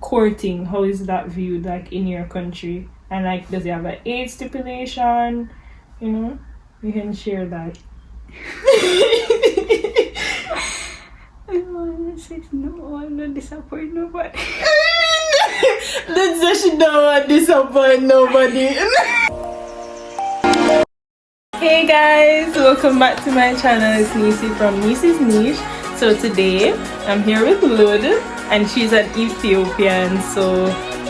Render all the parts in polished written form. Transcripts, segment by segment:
courting, how is that viewed like in your country? And like, does it have an age stipulation? You know, you can share that. I want to say no, I'm not disappointing nobody. Let's say she don't want to disappoint nobody. Hey guys, welcome back to my channel. It's Nisi from Nisi's Niche. So today I'm here with Lud and she's an Ethiopian, so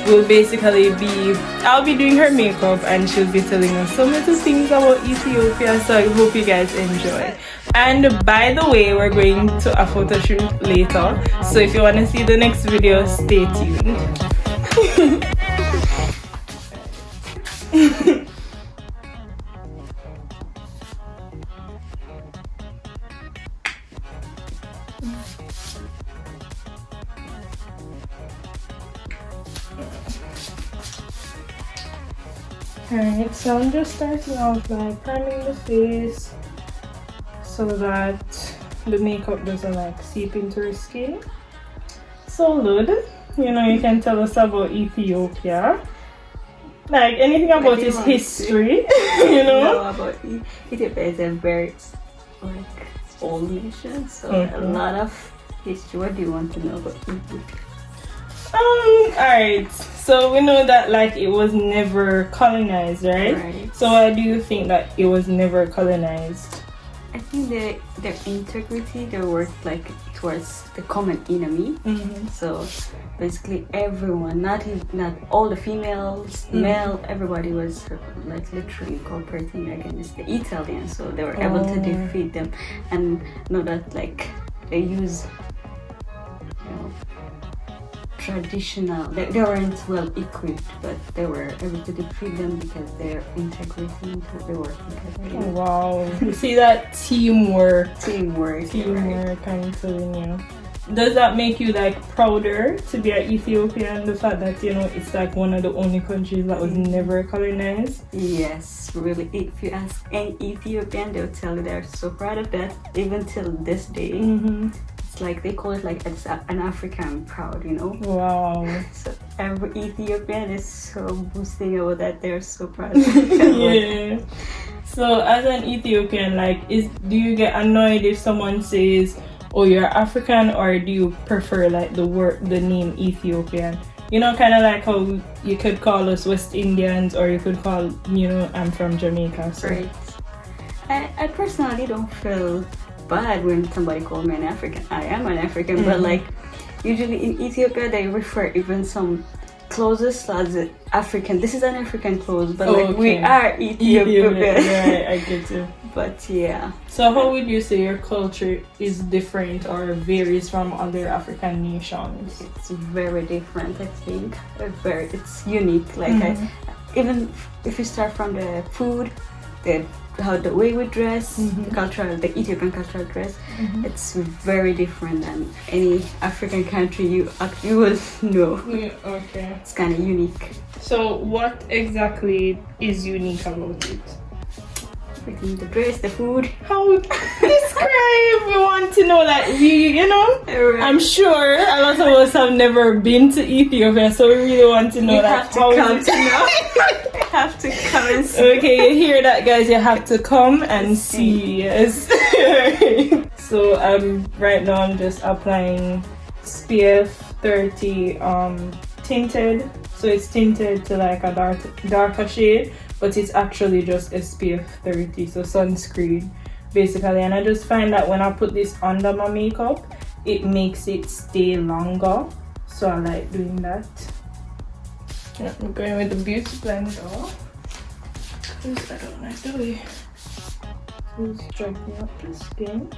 I'll be doing her makeup and she'll be telling us some little things about Ethiopia, so I hope you guys enjoy. And by the way, we're going to a photo shoot later, so if you want to see the next video, stay tuned. Alright, so I'm just starting off by priming the face so that the makeup doesn't like seep into her skin. So Lud, you know, you can tell us about Ethiopia. Like anything about its history, you know? About Ethiopia is a very old nation, so a lot of history. What do you want to know about Ethiopia? Alright, so we know that like it was never colonized, right? So why do you think that it was never colonized? I think their integrity, their work like towards the common enemy. So basically everyone, not all the females, male, everybody was like literally cooperating against the Italians, so they were able to defeat them. And know that like they use, you know, traditional, they weren't well equipped, but they were able to defeat them because their integrity, they were integrity. Wow, you see that teamwork Right. I'm telling you. Does that make you like prouder to be an Ethiopian, the fact that, you know, it's like one of the only countries that was never colonized? Yes, really. If you ask any Ethiopian, they'll tell you they're so proud of that, even till this day. It's like they call it like it's an African proud, you know. Wow. So every Ethiopian is so boosting about that. They're so proud. Yeah. So as an Ethiopian, like, do you get annoyed if someone says, "Oh, you're African," or do you prefer like the name Ethiopian? You know, kind of like how you could call us West Indians, or you could call, you know, I'm from Jamaica. So. Right. I personally don't feel bad when somebody calls me an African. I am an African, but like usually in Ethiopia they refer even some clothes as African. This is an African clothes, but like we are Ethiopian. Yeah, I get you. But yeah. So how would you say your culture is different or varies from other African nations? It's very different, I think. It's unique. Like even if you start from the food, the way we dress, the Ethiopian cultural dress, it's very different than any African country you will know. Yeah, okay. It's kind of unique. So what exactly is unique about it? Everything, the dress, the food. How describe? We want to know that you know. Right. I'm sure a lot of us have never been to Ethiopia, so we really want to know that. Have to come and see. Okay, you hear that, guys? You have to come and see. Yes. So right now I'm just applying SPF 30 tinted. So it's tinted to like a darker shade, but it's actually just SPF 30, so sunscreen basically. And I just find that when I put this under my makeup, it makes it stay longer, so I like doing that. Yeah, I'm going with the beauty blender because I don't like the way it's dragging up the skin.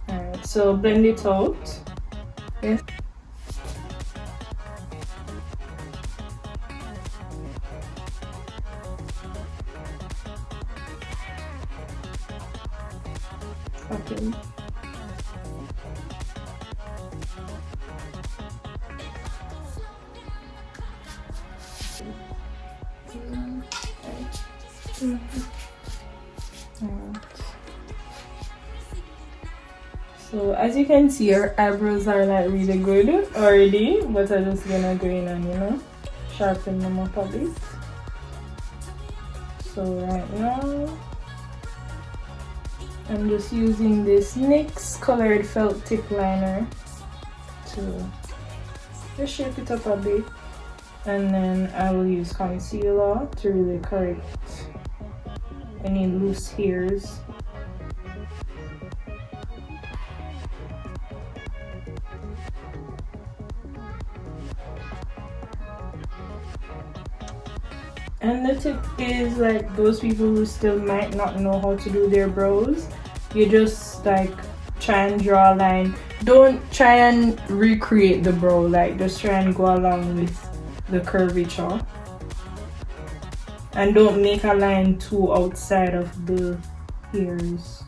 Alright, so blend it out. Yes. Okay. So as you can see, our eyebrows are like really good already, but I'm just gonna go in and, you know, sharpen them up a bit. So right now, I'm just using this NYX colored felt tip liner to just shape it up a bit, and then I will use concealer to really correct any loose hairs. And the tip is, like, those people who still might not know how to do their brows, you just like try and draw a line. Don't try and recreate the brow, like just try and go along with the curvature, and don't make a line too outside of the hairs.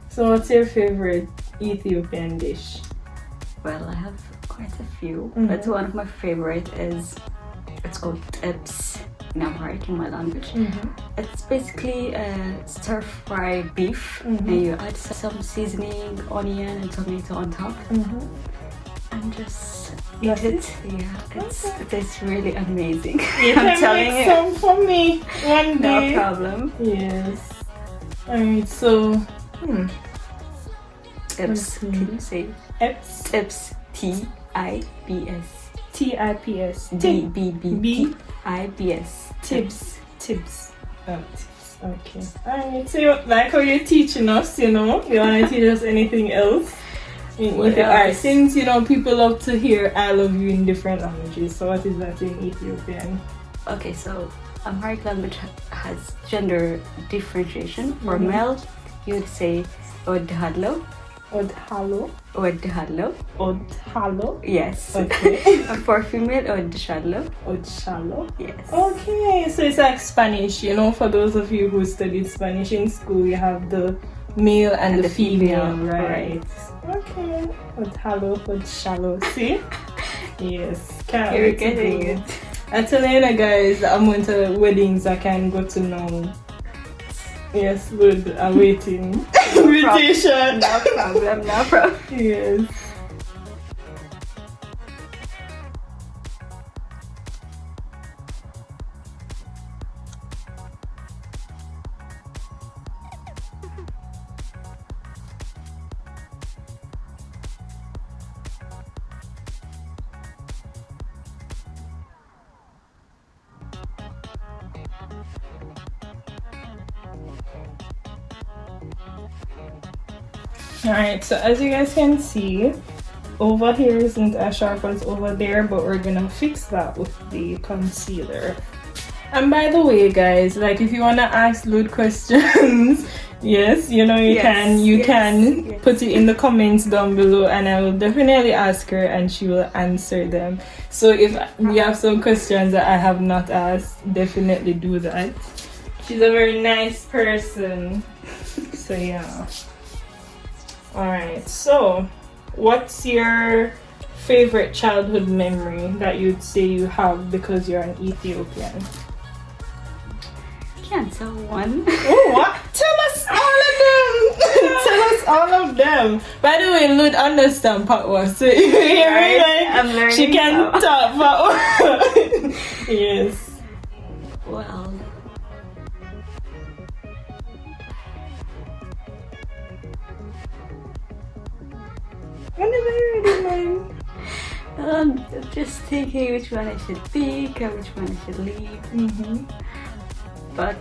So what's your favorite Ethiopian dish? Well, I have quite a few, but one of my favorite is, it's called tips in Amharic, in my language. It's basically a stir-fry beef, and you add some seasoning, onion and tomato on top, and just eat it. Yeah, it tastes really amazing. You I'm can telling make you. some for me one day. No problem. Yes. Alright, so Tips. Can you say Tips. tips? T-I-B-S. T-I-P-S. D-B-B-T-I-B-S. Tips. Tips. Oh, tips. Okay. Alright, so like how you're teaching us, you know, you want to teach us anything else? Alright, since, you know, people love to hear I love you in different languages, so what is that in Ethiopian? Okay, so Amharic language has gender differentiation. For male, you would say Odhadlo. Odhalo. Odhadlo. Odhalo. Yes. Okay. And for female, Odshadlo. Odshalo. Yes. Okay, so it's like Spanish, you know, for those of you who studied Spanish in school, you have the male and the female, right? Okay. Odhalo, Odshalo. See? Yes. Can't You're wait to getting go. it. I tell you, guys, I'm going to weddings I can go to now. Yes, good. I'm waiting. Invitation. No problem, no problem. Yes. Alright, so as you guys can see, over here isn't as sharp as over there, but we're gonna fix that with the concealer. And by the way, guys, like if you wanna ask Lud questions, yes, you know you can put it in the comments down below, and I will definitely ask her and she will answer them. So if you have some questions that I have not asked, definitely do that. She's a very nice person. So yeah. Alright, so what's your favorite childhood memory that you'd say you have because you're an Ethiopian? Can't tell one. Oh, what? Tell us all of them! Tell us all of them! By the way, Lud understand Patwa, so if you hear me, like, I'm learning she can now. talk Patwa. Yes. Well, Whenever you're ready, man. I'm just thinking which one I should pick and which one I should leave. But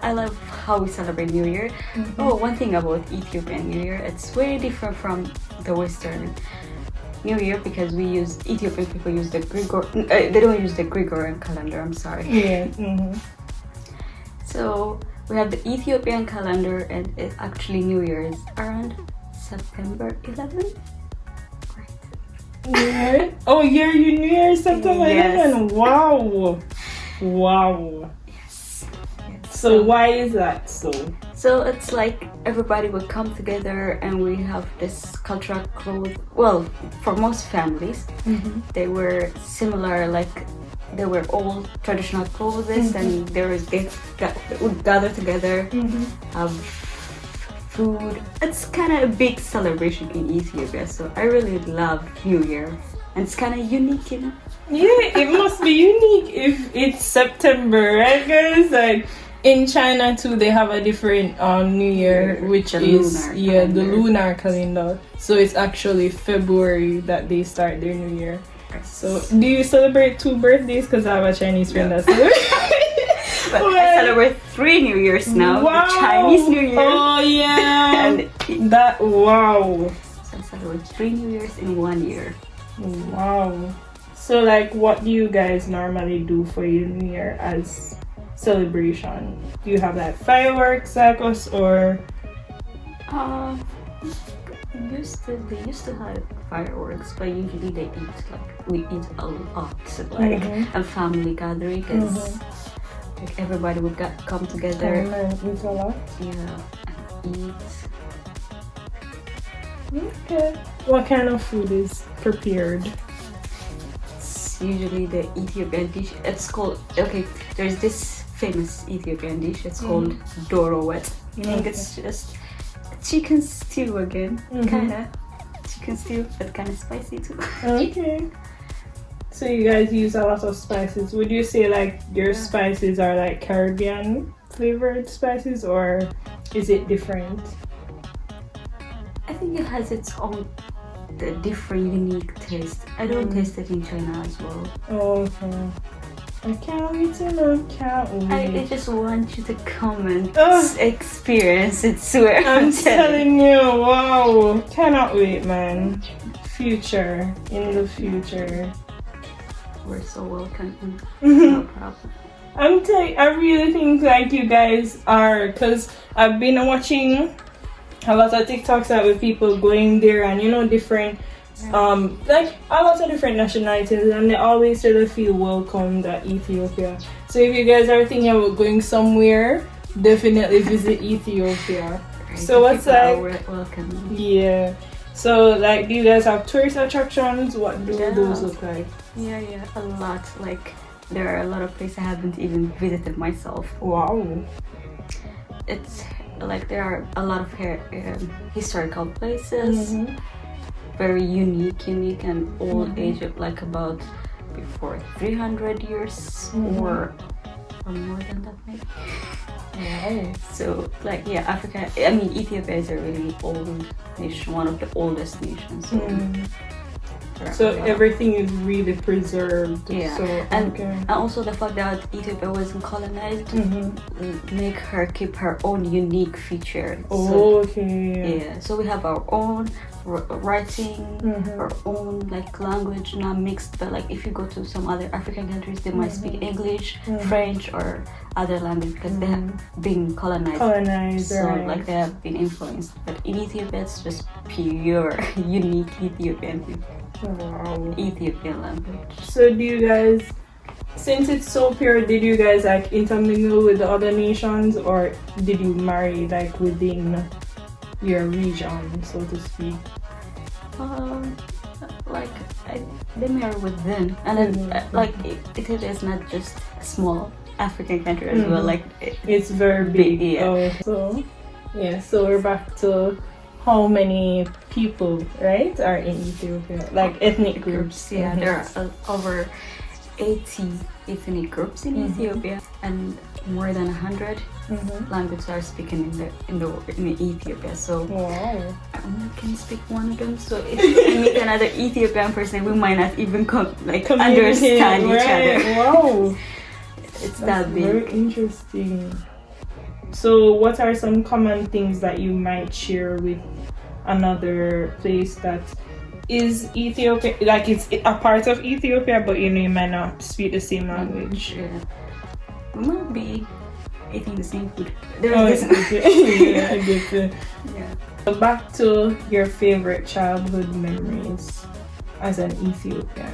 I love how we celebrate New Year. Oh, one thing about Ethiopian New Year, it's way different from the Western New Year because we use, Ethiopian people use the they don't use the Gregorian calendar, I'm sorry. Yeah. So we have the Ethiopian calendar, and it actually New Year is around September 11th. Yeah. Oh, New Year September 11. Wow. Wow. Yes. So why is that so? So it's like everybody would come together and we have this cultural clothes. Well, for most families, they were similar, like they were all traditional clothes, and they would gather together, have food. It's kind of a big celebration in Ethiopia, so I really love New Year, and it's kind of unique, you know. Yeah, it must be unique if it's September, right, guys? Like in China too, they have a different New Year, which is the lunar calendar. So it's actually February that they start their New Year. So do you celebrate 2 birthdays? Because I have a Chinese friend that celebrates. But I celebrate 3 New Years now. Wow. The Chinese New Year. Oh yeah. and that wow. So I celebrate 3 New Years in 1 year. Wow. So like, what do you guys normally do for your New Year as celebration? Do you have like fireworks like us, or? They used to have fireworks, but usually we eat a lot, like a family gathering, because like everybody would come together. Eat a lot. Yeah, and eat. Okay. What kind of food is prepared? It's usually the Ethiopian dish. It's called, there's this famous Ethiopian dish. It's called Doro Wet. I think it's just chicken stew again, kinda chicken stew, but kinda spicy too. Okay. So you guys use a lot of spices. Would you say like your spices are like Caribbean flavored spices, or is it different? I think it has its own different unique taste. I don't taste it in China as well. Okay. I can't wait to know. I just want you to come and experience it. Swear. I'm telling you, wow. Cannot wait, man. Future. In the future. We're so welcome. No problem. I really think like you guys are, because I've been watching a lot of TikToks that with people going there and different like a lot of different nationalities, and they always sort of feel welcomed at Ethiopia. So if you guys are thinking about going somewhere, definitely visit Ethiopia. Right. So what's like welcome. Yeah. So like, do you guys have tourist attractions? What do those look like? Yeah, a lot. Like there are a lot of places I haven't even visited myself. Wow. It's like there are a lot of historical places. Very unique and old age, of like about before 300 years or more than that maybe. Wow. So like Ethiopia is a really old nation, one of the oldest nations. So everything is really preserved. Yeah. So, and also the fact that Ethiopia wasn't colonized make her keep her own unique feature. So we have our own writing, our own like language, not mixed, but like if you go to some other African countries, they might speak English, French, or other language, because they have been colonized, so like they have been influenced. But in Ethiopia, it's just pure unique Ethiopian language. So do you guys, since it's so pure, did you guys like intermingle with the other nations, or did you marry like within your region, so to speak? They marry within, and then like Ethiopia is not just a small African country as well. Like it's very big. Yeah. So we're back to how many people, right, are in Ethiopia, like ethnic groups. Yeah, there are over 80 ethnic groups in Ethiopia, and more than 100 languages are spoken in Ethiopia. So I only can speak one of them. So if we meet another Ethiopian person, we might not even understand each other. Wow, it's that big. Very interesting. So what are some common things that you might share with another place that is Ethiopia, like it's a part of Ethiopia, but you might not speak the same language? Yeah. We might be eating the same food. Yeah, I get it. Yeah. So back to your favorite childhood memories as an Ethiopian.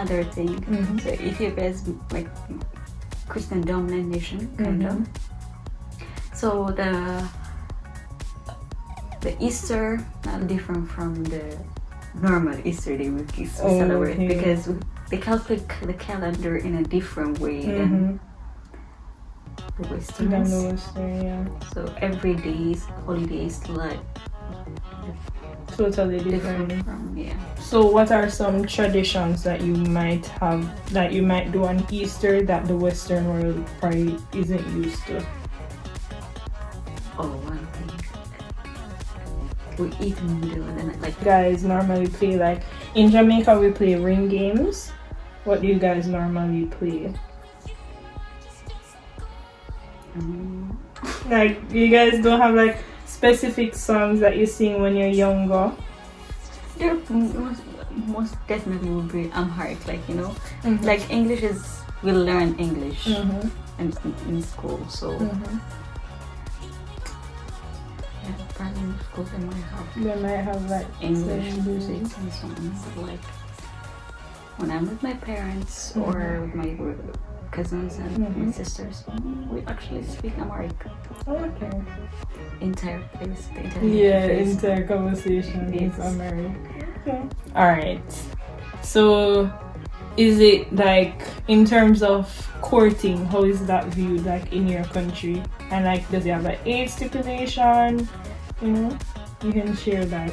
another thing. So Ethiopia is like Christian dominant nation, kind of. So the Easter not different from the normal Easter day we celebrate because they calculate the calendar in a different way than the Westerners. So every day's holidays like totally different from, So what are some traditions that you might have, that you might do on Easter that the Western world probably isn't used to? One thing. We eat in the middle of the night. Like guys normally play, like in Jamaica we play ring games. What do you guys normally play? Like you guys don't have like specific songs that you sing when you're younger? There most definitely will be Amharic, like like English is, we learn English in school, so probably in school they might have like English music and songs. Like when I'm with my parents or with my cousins and my sisters, we actually speak Amharic. Okay. Entire conversation is Amharic. Okay. Alright. So is it like in terms of courting, how is that viewed like in your country? And like does it have an age stipulation? You can share that.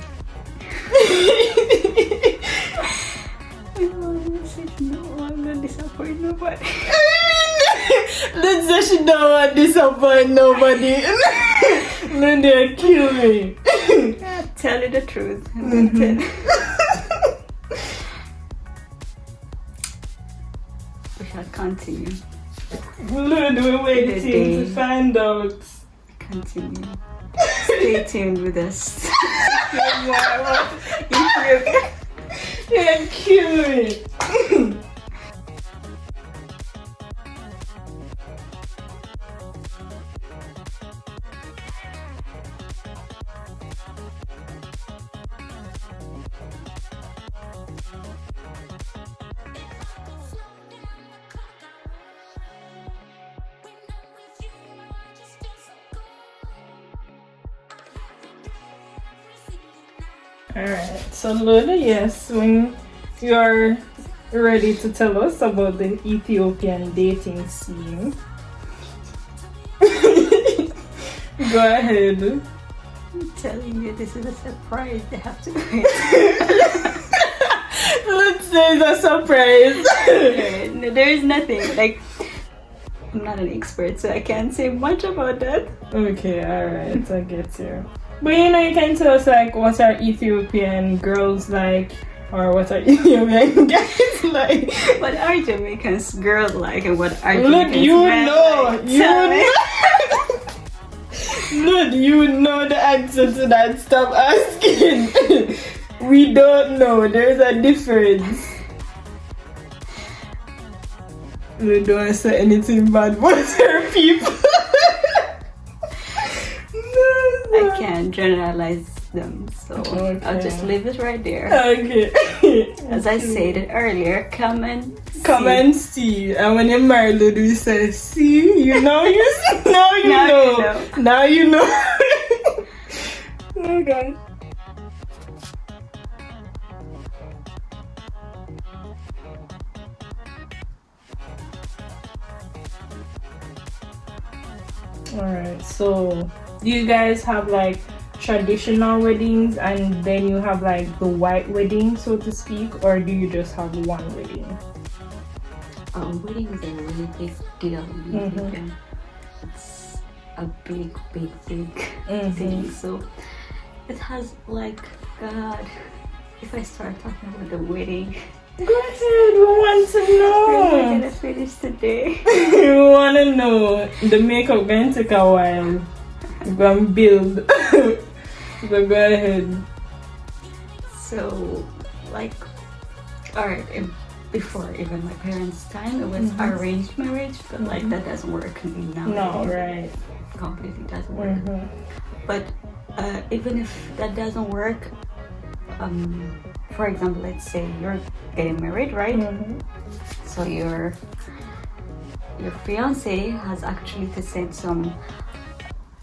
No, I'm not disappointing nobody. Let's say she don't want to disappoint nobody. No, they'll kill me. Tell you the truth. We shall continue. Lord, we're waiting to find out. Continue. Stay tuned with us. You'll kill me. Alright, so Lola, yes, when you're ready to tell us about the Ethiopian dating scene, go ahead. I'm telling you, this is a surprise. They have to wait. Let's say it's a surprise. No, there is nothing. Like, I'm not an expert, so I can't say much about that. Okay, alright, I get you. But you can tell us like what are Ethiopian girls like, or what are Ethiopian guys like? What are Jamaicans girls like, and what are Look, Jamaicans men like? Look, you know the answer to that. Stop asking. We don't know. There's a difference. We don't say anything bad about her people. I can't generalize them, so I'll just leave it right there. Okay. As I stated earlier, come and see. And when you're married, we say, see, you know, now you know. Now you know. Oh God. Alright, so do you guys have like traditional weddings and then you have like the white wedding, so to speak, or do you just have one wedding? Wedding is a really big deal in Ethiopia. It's a big thing. So it has like, God, if I start talking about the wedding, go ahead, we want to know. We're not gonna finish today. We want to know. The makeup going to take a while. We're going to build. So go ahead. So, like, alright, before even my parents' time, it was arranged marriage, but like that doesn't work now. No, right. Completely doesn't work. But even if that doesn't work, for example, let's say you're getting married, right? So your fiance has actually to send some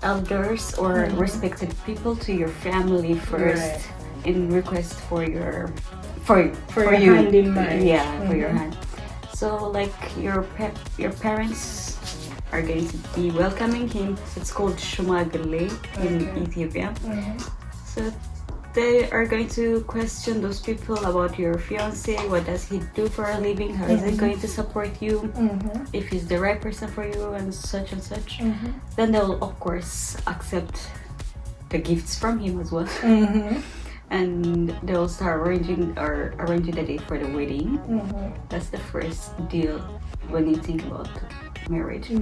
elders or respected people to your family first in request for your for you hand in marriage. for your hand. So like your parents are going to be welcoming him. It's called shumagale in Ethiopia. So they are going to question those people about your fiance. What does he do for a living? How is he going to support you? If he's the right person for you, and such and such. Then they'll of course accept the gifts from him as well. And they'll start arranging the date for the wedding. That's the first deal when you think about marriage. And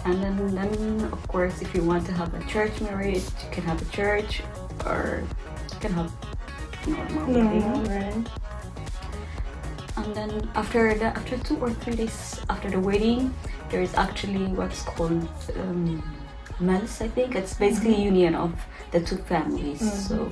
then of course, if you want to have a church marriage, you can have a church, or you can have normal wedding. And then after 2 or 3 days after the wedding, there is actually what's called mels. I think it's basically union of the two families. So.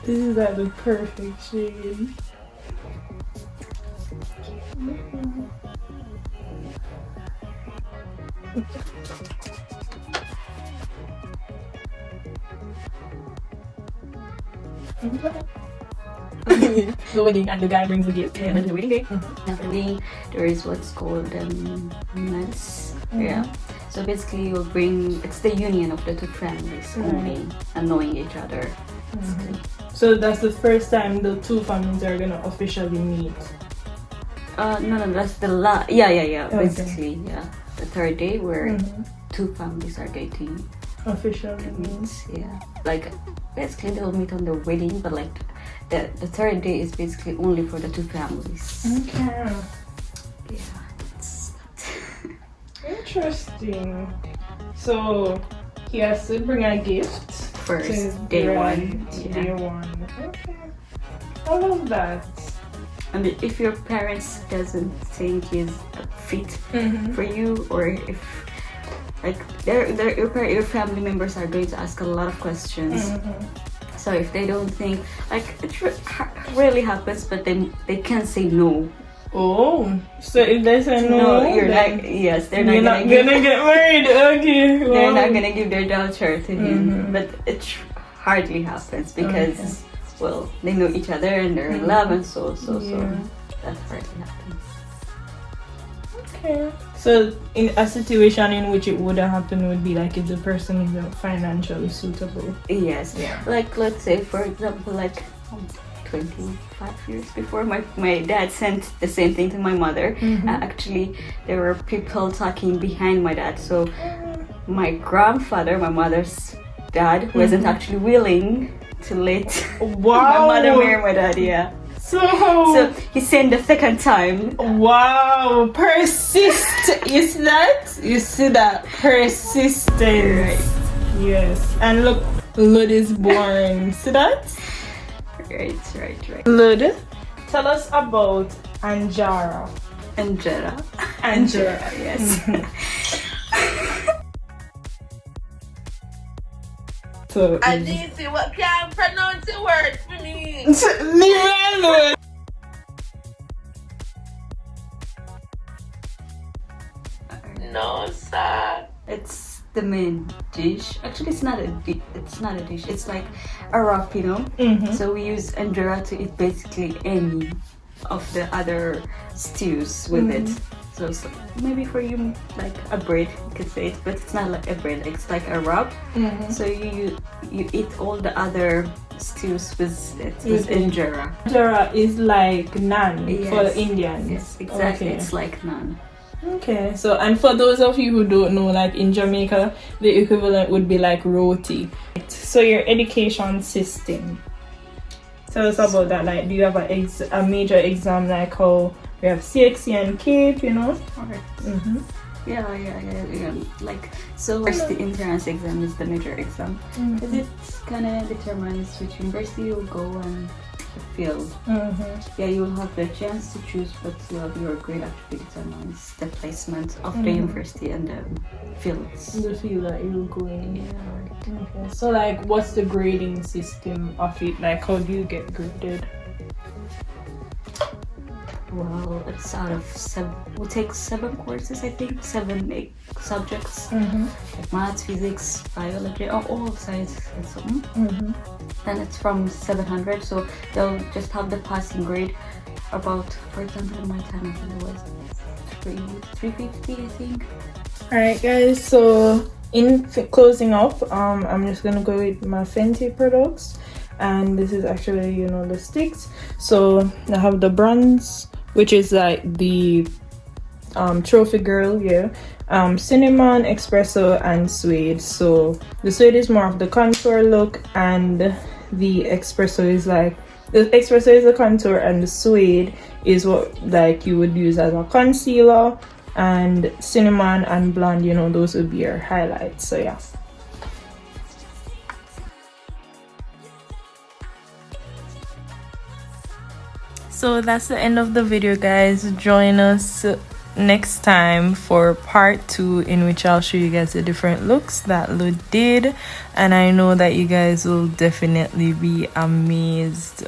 This is like the perfect shade. The wedding and the guy brings the gift. And the wedding day. After the wedding, there is what's called mels. So basically, you'll bring. It's the union of the two families only, and knowing each other. So that's the first time the two families are gonna officially meet. No, that's the last. Yeah. Basically, the third day where two families are going to Officially meet. Yeah, like basically they'll meet on the wedding, but like the third day is basically only for the two families. Okay. Yeah. Interesting. So he has to bring a gift First, day one. Day one. Okay. I love that. And if your parents doesn't think he's fit for you, or if like your family members are going to ask a lot of questions. So if they don't think, like, it rarely happens, but they can say no. Oh, so if they say no, you're not. Yes, they're not gonna get married. Okay, they're not gonna give their daughter to him. But it hardly happens because, well, they know each other and they're in love, and so that hardly happens. Okay. So in a situation in which it wouldn't happen would be like if the person isn't financially suitable. Yes. Yeah. Like let's say, for example, like 25 years before, my dad sent the same thing to my mother. Actually, there were people talking behind my dad. So my grandfather, my mother's dad, wasn't actually willing to let my mother marry my dad. Yeah. So he sent the second time. Wow, persist. You see that persistence. Right. Yes. And look, Lud is born. See that? Right. Lud, tell us about Anjara. Anjara, yes. So I need to see what can't pronounce the word for me. No, sir. It's the main dish. Actually, it's not a dish. It's like a wrap, you know. So we use Anjara to eat basically any of the other stews with it. So maybe for you, like a bread, you could say it, but it's not like a bread. It's like a wrap. So you eat all the other stews with it, with Anjara. Anjara is like naan for the Indians. Yes, exactly. Okay. It's like naan. Okay, so and for those of you who don't know, like in Jamaica, the equivalent would be like roti. So your education system. Tell us about that. Like, do you have a major exam like how we have CXC and CAPE, you know? Alright. Yeah. Like, so first the entrance exam is the major exam. Because it kind of determines which university you'll go and the field. Yeah, you will have the chance to choose, but your grade actually determines the placement of the university and the fields. The field that you'll go in. Yeah. Okay. So like, what's the grading system of it? Like, how do you get graded? Well, it's out of 7. We take 7 courses, I think. 7, 8 subjects. Like maths, physics, biology, all science and so on. And it's from 700, so they'll just have the passing grade about, for example, my time I think it was 350, I think. Alright guys, so in closing up, I'm just gonna go with my Fenty products, and this is actually, you know, the sticks. So I have the bronze, which is like the trophy girl, cinnamon, espresso, and suede. So the suede is more of the contour look, and the espresso is like, the espresso is the contour, and the suede is what like you would use as a concealer, and cinnamon and blonde, you know, those would be your highlights. So yeah. So that's the end of the video, guys. Join us next time for part 2, in which I'll show you guys the different looks that Lud did, and I know that you guys will definitely be amazed